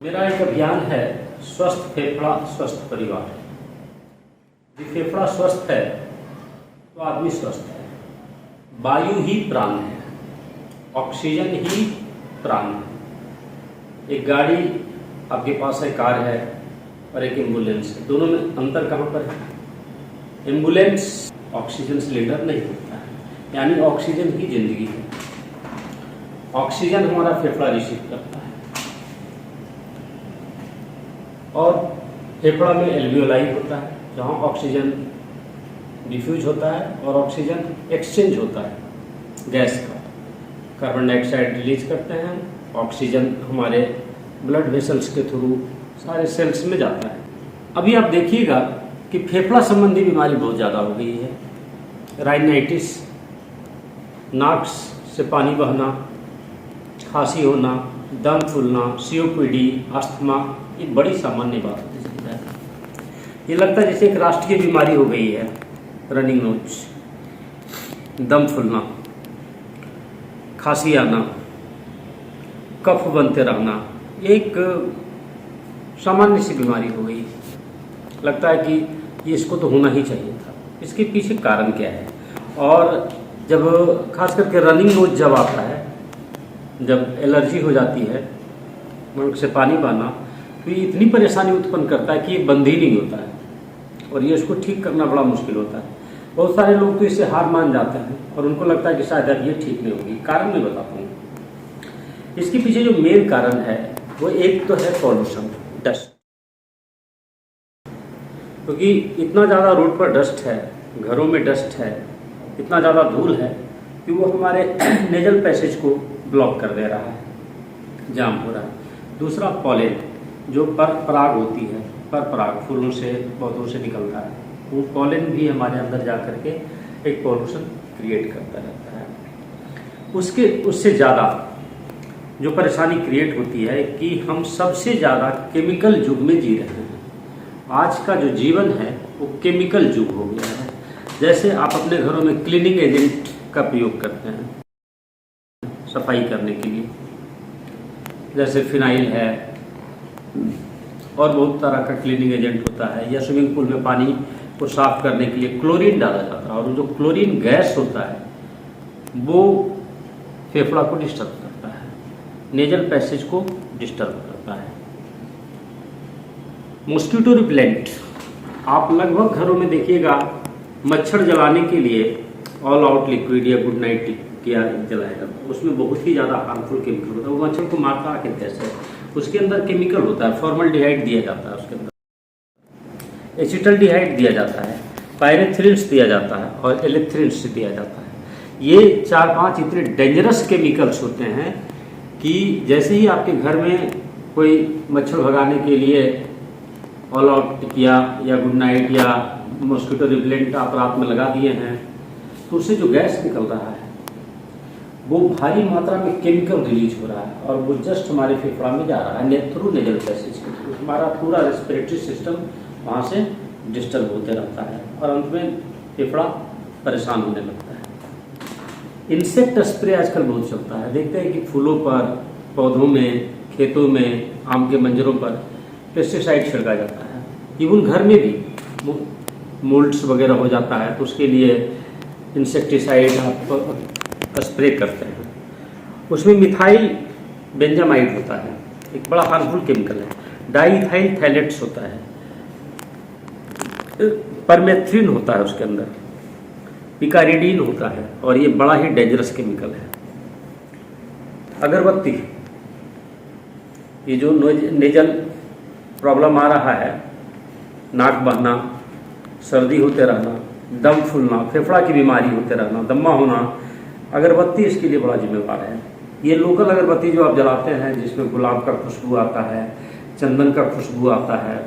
मेरा एक अभियान है स्वस्थ फेफड़ा स्वस्थ परिवार। यदि फेफड़ा स्वस्थ है तो आदमी स्वस्थ है। वायु ही प्राण है, ऑक्सीजन ही प्राण है। एक गाड़ी आपके पास है, कार है, और एक एम्बुलेंस है। दोनों में अंतर कहाँ पर है? एम्बुलेंस ऑक्सीजन सिलेंडर नहीं होता है, यानी ऑक्सीजन ही जिंदगी है। ऑक्सीजन हमारा फेफड़ा रिसीव करता है और फेफड़ा में एल्वियोलाई होता है, जहाँ ऑक्सीजन डिफ्यूज होता है और ऑक्सीजन एक्सचेंज होता है गैस का। कार्बन डाइऑक्साइड रिलीज करते हैं, ऑक्सीजन हमारे ब्लड वेसल्स के थ्रू सारे सेल्स में जाता है। अभी आप देखिएगा कि फेफड़ा संबंधी बीमारी बहुत ज़्यादा हो गई है। राइनाइटिस, नाक से पानी बहना, खांसी होना, दम फूलना, COPD, अस्थमा, ये बड़ी सामान्य बात है। ये लगता है जैसे एक राष्ट्रीय बीमारी हो गई है। रनिंग नोज, दम फूलना, खांसी आना, कफ बनते रहना, एक सामान्य सी बीमारी हो गई। लगता है कि ये इसको तो होना ही चाहिए था। इसके पीछे कारण क्या है? और जब खास करके रनिंग नोज जब आता है, जब एलर्जी हो जाती है, मुंह से पानी बहना, तो ये इतनी परेशानी उत्पन्न करता है कि ये बंद ही नहीं होता है और ये इसको ठीक करना बड़ा मुश्किल होता है। बहुत सारे लोग तो इससे हार मान जाते हैं और उनको लगता है कि शायद अब ये ठीक नहीं होगी। कारण मैं बताता हूँ। इसके पीछे जो मेन कारण है वो एक तो है पॉल्यूशन, डस्ट। क्योंकि इतना ज़्यादा रोड पर डस्ट है, घरों में डस्ट है, इतना ज़्यादा धूल है कि वो हमारे नेजल पैसेज को ब्लॉक कर दे रहा है, जाम हो रहा है। दूसरा पॉलेन, जो पर पराग होती है, पर पराग फूलों से, पौधों से निकलता है, वो पॉलेन भी हमारे अंदर जा करके एक पॉल्यूशन क्रिएट करता रहता है। उससे ज़्यादा जो परेशानी क्रिएट होती है कि हम सबसे ज़्यादा केमिकल युग में जी रहे हैं। आज का जो जीवन है वो केमिकल युग हो गया है। जैसे आप अपने घरों में क्लीनिंग एजेंट का प्रयोग करते हैं सफाई करने के लिए, जैसे फिनाइल है और बहुत तरह का क्लीनिंग एजेंट होता है, या स्विमिंग पूल में पानी को साफ करने के लिए क्लोरीन डाला जाता है, और जो क्लोरीन गैस होता है वो फेफड़ा को डिस्टर्ब करता है, नेजल पैसेज को डिस्टर्ब करता है। मॉस्किटो रिपेलेंट आप लगभग घरों में देखिएगा, मच्छर जलाने के लिए ऑल आउट लिक्विड या गुड नाइट क्या जलाएगा, उसमें बहुत ही ज़्यादा हार्मफुल केमिकल होता है। वो मच्छर को मारता है कैसे? उसके अंदर केमिकल होता है, फॉर्मल्डिहाइड दिया जाता है, उसके अंदर एसिटल्डिहाइड दिया जाता है, पायरेथ्रिन्स दिया जाता है और एलेथ्रिन्स दिया जाता है। ये 4-5 इतने डेंजरस केमिकल्स होते हैं कि जैसे ही आपके घर में कोई मच्छर भगाने के लिए ऑल आउट किया या गुड नाइट या मॉस्किटो रिपेलेंट आप रात में लगा दिए हैं, तो उससे जो गैस निकल रहा है वो भारी मात्रा में केमिकल रिलीज हो रहा है और वो जस्ट हमारे फेफड़ा में जा रहा है थ्रू नेजल पैसेज के थ्रू। हमारा पूरा रेस्पिरेटरी सिस्टम वहाँ से डिस्टर्ब होते रहता है और अंत में फेफड़ा परेशान होने लगता है। इंसेक्ट स्प्रे आजकल बहुत चलता है। देखते हैं कि फूलों पर, पौधों में, खेतों में, आम के मंजरों पर पेस्टिसाइड छिड़का जाता है। इवन घर में भी मोल्ड्स वगैरह हो जाता है तो उसके लिए इंसेक्टिसाइड आप स्प्रे करते हैं। उसमें मिथाइल बेंजामाइड होता है, एक बड़ा हार्मफुल केमिकल है। डाइइथाइल थैलेट्स होता है, परमेथ्रिन होता है उसके अंदर, पिकारिडीन होता है और ये बड़ा ही डेंजरस केमिकल है। अगरबत्ती, ये जो नेजल प्रॉब्लम आ रहा है, नाक बहना, सर्दी होते रहना, दम फूलना, फेफड़ा की बीमारी होते रहना, दम्मा होना, अगरबत्ती इसके लिए बड़ा जिम्मेवार है। ये लोकल अगरबत्ती जो आप जलाते हैं जिसमें गुलाब का खुशबू आता है, चंदन का खुशबू आता है,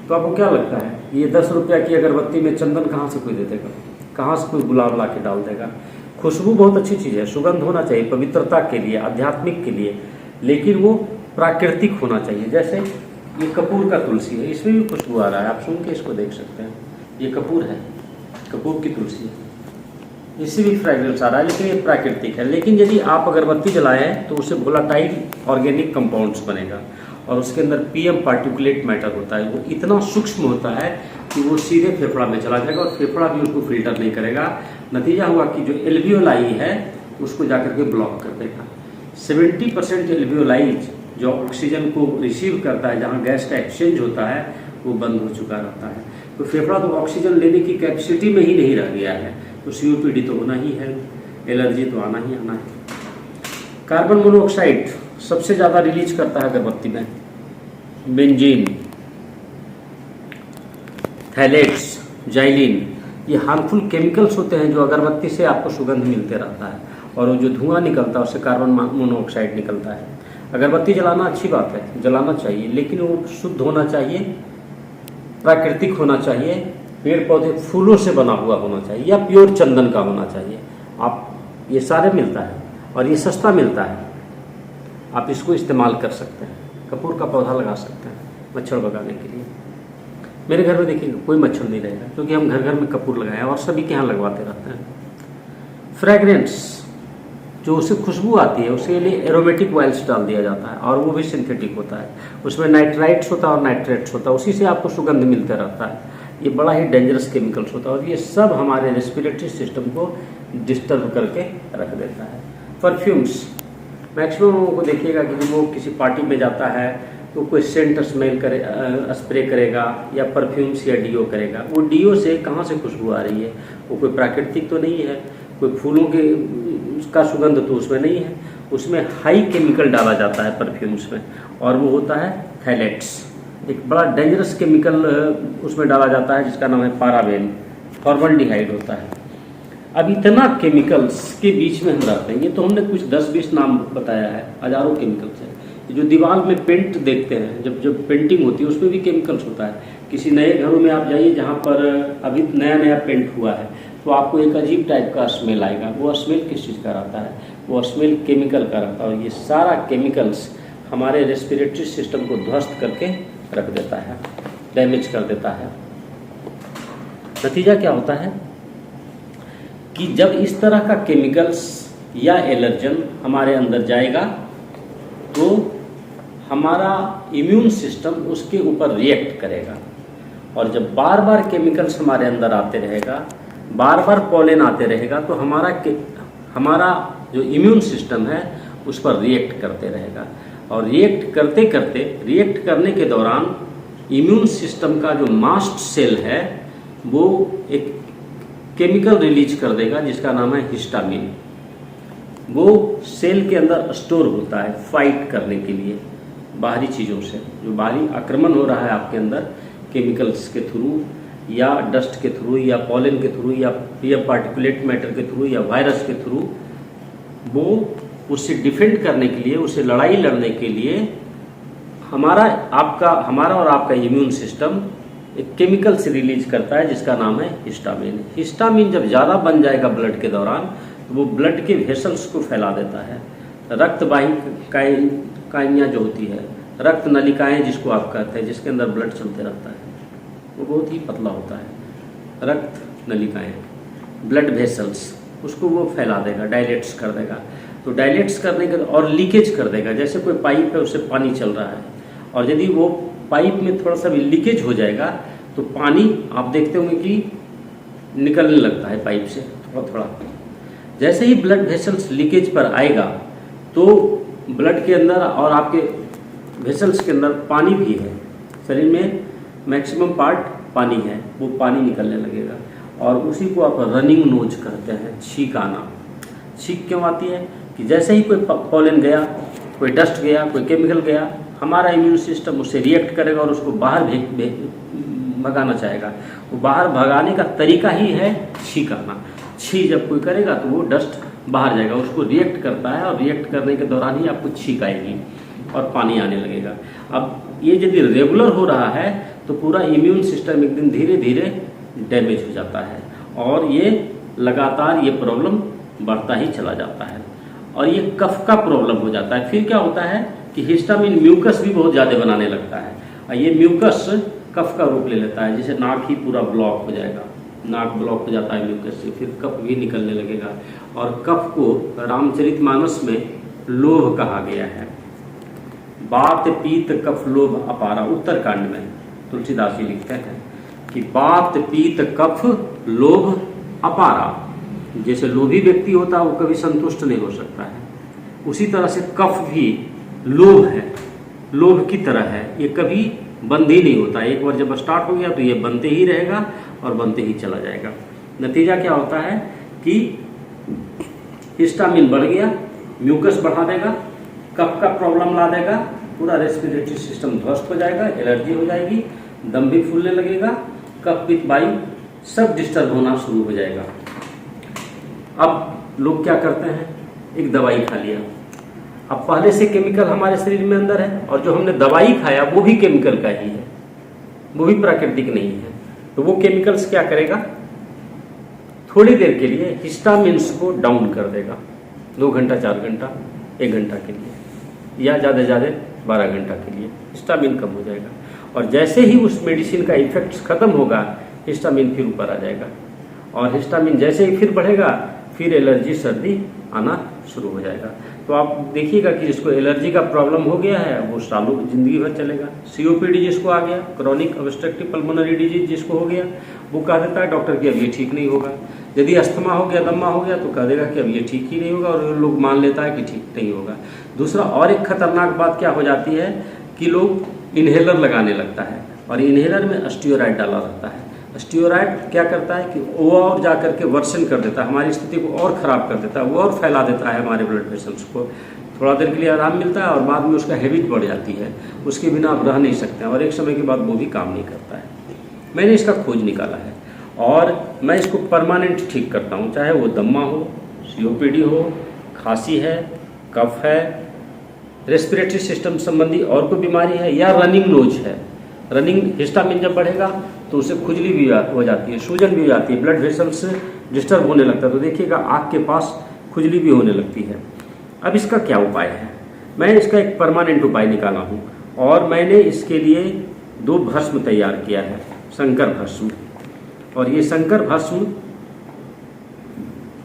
तो आपको क्या लगता है ये 10 रुपया की अगरबत्ती में चंदन कहाँ से कोई दे देगा? कहाँ से कोई गुलाब ला के डाल देगा? खुशबू बहुत अच्छी चीज़ है, सुगंध होना चाहिए पवित्रता के लिए, आध्यात्मिक के लिए, लेकिन वो प्राकृतिक होना चाहिए। जैसे ये कपूर का तुलसी है, इसमें भी खुशबू आ रहा है, आप सुन के इसको देख सकते हैं। ये कपूर है, कपूर की तुलसी है, इससे भी फ्रेग्रेंस आ रहा है, लेकिन ये प्राकृतिक है। लेकिन यदि आप अगरबत्ती जलाएं तो उससे वोलाटाइल ऑर्गेनिक कंपाउंड्स बनेगा और उसके अंदर पीएम पार्टिकुलेट मैटर होता है। वो इतना सूक्ष्म होता है कि वो सीधे फेफड़ा में चला जाएगा और फेफड़ा भी उसको फिल्टर नहीं करेगा। नतीजा हुआ कि जो एल्वियोलाई है उसको जाकर के ब्लॉक कर देगा। 70% एल्वियोलाई जो ऑक्सीजन को रिसीव करता है, जहाँ गैस का एक्सचेंज होता है, वो बंद हो चुका रहता है। तो फेफड़ा तो ऑक्सीजन लेने की कैपेसिटी में ही नहीं रह गया है, तो सीओपीडी तो होना ही है, एलर्जी तो आना ही आना है। कार्बन मोनोऑक्साइड सबसे ज़्यादा रिलीज करता है अगरबत्ती में, बेंजीन, थैलेट्स, जाइलिन, ये हार्मफुल केमिकल्स होते हैं जो अगरबत्ती से आपको सुगंध मिलते रहता है, और वो जो धुआं निकलता है उससे कार्बन मोनोऑक्साइड निकलता है। अगरबत्ती जलाना अच्छी बात है, जलाना चाहिए, लेकिन वो शुद्ध होना चाहिए, प्राकृतिक होना चाहिए, पेड़ पौधे फूलों से बना हुआ होना चाहिए, या प्योर चंदन का होना चाहिए। आप ये सारे मिलता है और ये सस्ता मिलता है, आप इसको इस्तेमाल कर सकते हैं। कपूर का पौधा लगा सकते हैं मच्छर भगाने के लिए। मेरे घर में देखिए कोई मच्छर नहीं रहेगा, क्योंकि हम घर घर में कपूर लगाए हैं और सभी के यहाँ लगवाते रहते हैं। फ्रेग्रेंस, जो उससे खुशबू आती है, उसके लिए एरोमेटिक ऑयल्स डाल दिया जाता है, और वो भी सिंथेटिक होता है। उसमें नाइट्राइट्स होता है और नाइट्रेट्स होता है, उसी से आपको सुगंध मिलता रहता है। ये बड़ा ही डेंजरस केमिकल्स होता है, और ये सब हमारे रेस्पिरेटरी सिस्टम को डिस्टर्ब करके रख देता है। परफ्यूम्स, मैक्सिमम लोगों को देखिएगा कि जब वो किसी पार्टी में जाता है तो कोई सेंट स्प्रे करेगा, या परफ्यूम्स या डीओ करेगा। वो डीओ से कहाँ से खुशबू आ रही है? वो कोई प्राकृतिक तो नहीं है, कोई फूलों के का सुगंध तो उसमें नहीं है, उसमें हाई केमिकल डाला जाता है परफ्यूम्स में, और वो होता है थैलेट्स। एक बड़ा डेंजरस केमिकल उसमें डाला जाता है जिसका नाम है पाराबेन, फॉर्मल्डिहाइड होता है। अब इतना केमिकल्स के बीच में हम रहते हैं। ये तो हमने कुछ 10-20 नाम बताया है, हजारों केमिकल्स हैं। जो दीवार में पेंट देखते हैं, जब पेंटिंग होती है उसमें भी केमिकल्स होता है। किसी नए घरों में आप जाइए जहाँ पर अभी नया नया पेंट हुआ है, तो आपको एक अजीब टाइप का स्मेल आएगा। वो स्मेल किस चीज़ का रहता है? वो स्मेल केमिकल का रहता है, और ये सारा केमिकल्स हमारे रेस्पिरेटरी सिस्टम को ध्वस्त करके रख देता है, डैमेज कर देता है। नतीजा क्या होता है कि जब इस तरह का केमिकल्स या एलर्जन हमारे अंदर जाएगा तो हमारा इम्यून सिस्टम उसके ऊपर रिएक्ट करेगा, और जब बार बार केमिकल्स हमारे अंदर आते रहेगा, बार बार पॉलन आते रहेगा, तो हमारा जो इम्यून सिस्टम है उस पर रिएक्ट करते रहेगा। और रिएक्ट करने के दौरान इम्यून सिस्टम का जो मास्ट सेल है वो एक केमिकल रिलीज कर देगा जिसका नाम है हिस्टामिन। वो सेल के अंदर स्टोर होता है फाइट करने के लिए बाहरी चीज़ों से, जो बाहरी आक्रमण हो रहा है आपके अंदर केमिकल्स के थ्रू, या डस्ट के थ्रू, या पॉलन के थ्रू, या पीएम पार्टिकुलेट मैटर के थ्रू, या वायरस के थ्रू। वो उससे डिफेंड करने के लिए, उससे लड़ाई लड़ने के लिए हमारा और आपका इम्यून सिस्टम एक केमिकल से रिलीज करता है जिसका नाम है हिस्टामिन। हिस्टामिन जब ज़्यादा बन जाएगा ब्लड के दौरान, तो वो ब्लड के वेसल्स को फैला देता है। रक्तवाही काइयाँ जो होती है, रक्त नलिकाएं जिसको आप कहते हैं, जिसके अंदर ब्लड चलते रहता है, वो बहुत ही पतला होता है। रक्त नलिकाएं, ब्लड वेसल्स, उसको वो फैला देगा, डायलेट्स कर देगा। तो डायलेट्स करने के और लीकेज कर देगा। जैसे कोई पाइप है, उससे पानी चल रहा है, और यदि वो पाइप में थोड़ा सा भी लीकेज हो जाएगा तो पानी आप देखते होंगे कि निकलने लगता है पाइप से थोड़ा थोड़ा। जैसे ही ब्लड वेसल्स लीकेज पर आएगा तो ब्लड के अंदर और आपके वेसल्स के अंदर पानी भी है, शरीर में मैक्सिमम पार्ट पानी है, वो पानी निकलने लगेगा, और उसी को आप रनिंग नोज कहते हैं, छींक आना। छींक क्यों आती है कि जैसे ही कोई पॉलन गया, कोई डस्ट गया, कोई केमिकल गया, हमारा इम्यून सिस्टम उससे रिएक्ट करेगा और उसको बाहर भगाना चाहेगा। वो बाहर भगाने का तरीका ही है छींक आना। छींक जब कोई करेगा तो वो डस्ट बाहर जाएगा, उसको रिएक्ट करता है, और रिएक्ट करने के दौरान ही आपको छींक आएगी और पानी आने लगेगा। अब ये यदि रेगुलर हो रहा है तो पूरा इम्यून सिस्टम एक दिन धीरे धीरे डैमेज हो जाता है, और ये लगातार ये प्रॉब्लम बढ़ता ही चला जाता है, और ये कफ का प्रॉब्लम हो जाता है। फिर क्या होता है कि हिस्टामिन म्यूकस भी बहुत ज़्यादा बनाने लगता है, और ये म्यूकस कफ का रूप ले लेता है, जैसे नाक ही पूरा ब्लॉक हो जाएगा, नाक ब्लॉक हो जाता है म्यूकस से, फिर कफ भी निकलने लगेगा। और कफ को रामचरितमानस में लोभ कहा गया है। बात पीत कफ लोभ अपारा। उत्तरकांड में तुलसीदास जी लिखते हैं कि बात पीत कफ लोभ अपारा। जैसे लोभी व्यक्ति होता है वो कभी संतुष्ट नहीं हो सकता है, उसी तरह से कफ भी लोभ है, लोभ की तरह है, ये कभी बंद ही नहीं होता। एक बार जब स्टार्ट हो गया तो ये बनते ही रहेगा और बनते ही चला जाएगा। नतीजा क्या होता है कि हिस्टामिन बढ़ गया, म्यूकस बढ़ा देगा, कफ का प्रॉब्लम ला देगा, पूरा रेस्पिरेटरी सिस्टम ध्वस्त हो जाएगा, एलर्जी हो जाएगी, दम भी फूलने लगेगा, कफ पित्त वायु सब डिस्टर्ब होना शुरू हो जाएगा। अब लोग क्या करते हैं, एक दवाई खा लिया। अब पहले से केमिकल हमारे शरीर में अंदर है और जो हमने दवाई खाया वो भी केमिकल का ही है, वो भी प्राकृतिक नहीं है। तो वो केमिकल्स क्या करेगा, थोड़ी देर के लिए हिस्टामिन्स को डाउन कर देगा, 2 घंटा 4 घंटा 1 घंटा के लिए, या ज़्यादा से ज़्यादा 12 घंटा के लिए हिस्टामिन कम हो जाएगा। और जैसे ही उस मेडिसिन का इफेक्ट खत्म होगा हिस्टामिन फिर ऊपर आ जाएगा, और हिस्टामिन जैसे ही फिर बढ़ेगा फिर एलर्जी सर्दी आना शुरू हो जाएगा। तो आप देखिएगा कि जिसको एलर्जी का प्रॉब्लम हो गया है वो सालों जिंदगी भर चलेगा। सीओपीडी जिसको आ गया, क्रॉनिक ऑब्स्ट्रक्टिव पल्मोनरी डिजीज जिसको हो गया, वो कह देता है डॉक्टर कि अब ये ठीक नहीं होगा। यदि अस्थमा हो गया, दम्मा हो गया, तो कह देगा कि अब ये ठीक ही नहीं होगा, और लोग मान लेता है कि ठीक नहीं होगा। दूसरा और एक खतरनाक बात क्या हो जाती है कि लोग इन्हेलर लगाने लगता है, और इन्हेलर में स्टीरोइड डाला रहता है। स्टीरोइड क्या करता है कि वो और जा करके वर्सन कर देता है, हमारी स्थिति को और ख़राब कर देता है, वो और फैला देता है हमारे ब्लड वेसल्स को। थोड़ा देर के लिए आराम मिलता है और बाद में उसका हैबिट बढ़ जाती है, उसके बिना आप रह नहीं सकते हैं, और एक समय के बाद वो भी काम नहीं करता है। मैंने इसका खोज निकाला है और मैं इसको परमानेंट ठीक करता हूँ, चाहे वो दम्मा हो, सीओपीडी हो, खांसी है, कफ है, रेस्पिरेटरी सिस्टम संबंधी और कोई बीमारी है, या रनिंग नोज है। रनिंग हिस्टामिन जब बढ़ेगा तो उससे खुजली भी हो जाती है, सूजन भी हो जाती है, ब्लड वेसल्स डिस्टर्ब होने लगता है, तो देखिएगा आँख के पास खुजली भी होने लगती है। अब इसका क्या उपाय है, मैं इसका एक परमानेंट उपाय निकाला हूँ, और मैंने इसके लिए 2 भस्म तैयार किया है, शंकर भस्म। और ये शंकर भस्म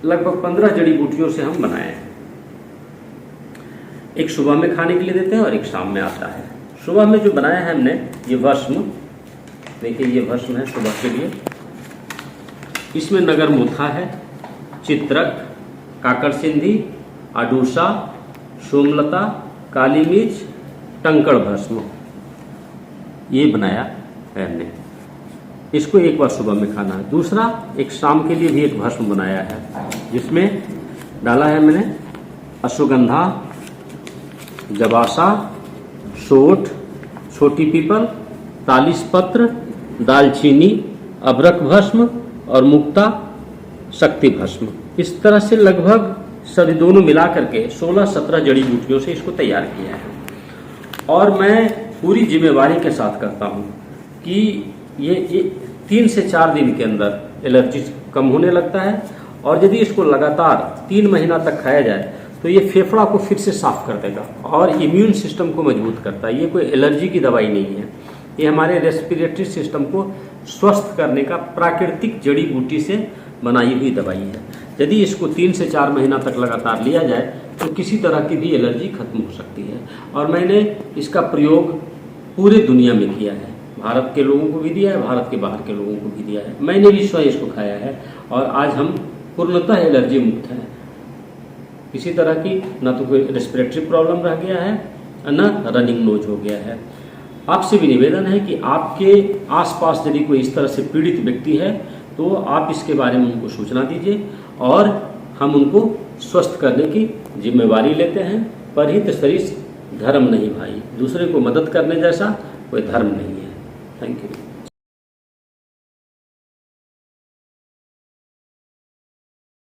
लगभग 15 जड़ी बूटियों से हम बनाए हैं। एक सुबह में खाने के लिए देते हैं और एक शाम में आता है। सुबह में जो बनाया है हमने ये भस्म, देखिए ये भस्म है सुबह के लिए। इसमें नगर मुथा है, चित्रक, काकड़ सिंधी, अडूसा, सोमलता, काली मिर्च, टंकड़ भस्म, ये बनाया है हमने। इसको एक बार सुबह में खाना है। दूसरा एक शाम के लिए भी एक भस्म बनाया है, जिसमें डाला है मैंने अश्वगंधा, जबासा, सोठ, छोटी पीपल, तालिस पत्र, दालचीनी, अबरक भस्म और मुक्ता शक्ति भस्म। इस तरह से लगभग सभी दोनों मिला करके 16-17 जड़ी बूटियों से इसको तैयार किया है। और मैं पूरी जिम्मेवारी के साथ करता हूँ कि ये 3 से 4 दिन के अंदर एलर्जी कम होने लगता है, और यदि इसको लगातार 3 महीना तक खाया जाए तो ये फेफड़ा को फिर से साफ कर देगा और इम्यून सिस्टम को मजबूत करता है। ये कोई एलर्जी की दवाई नहीं है, ये हमारे रेस्पिरेटरी सिस्टम को स्वस्थ करने का प्राकृतिक जड़ी बूटी से बनाई हुई दवाई है। यदि इसको 3 से 4 महीना तक लगातार लिया जाए तो किसी तरह की भी एलर्जी खत्म हो सकती है। और मैंने इसका प्रयोग पूरी दुनिया में किया है, भारत के लोगों को भी दिया है, भारत के बाहर के लोगों को भी दिया है। मैंने भी स्वयं इसको खाया है और आज हम पूर्णतः एलर्जी मुक्त हैं। किसी तरह की न तो कोई रेस्पिरेटरी प्रॉब्लम रह गया है, न रनिंग नोज हो गया है। आपसे भी निवेदन है कि आपके आसपास यदि कोई इस तरह से पीड़ित व्यक्ति है तो आप इसके बारे में उनको सूचना दीजिए, और हम उनको स्वस्थ करने की जिम्मेवारी लेते हैं। परहित सरिस धर्म नहीं भाई, दूसरे को मदद करने जैसा कोई धर्म नहीं है। Thank you.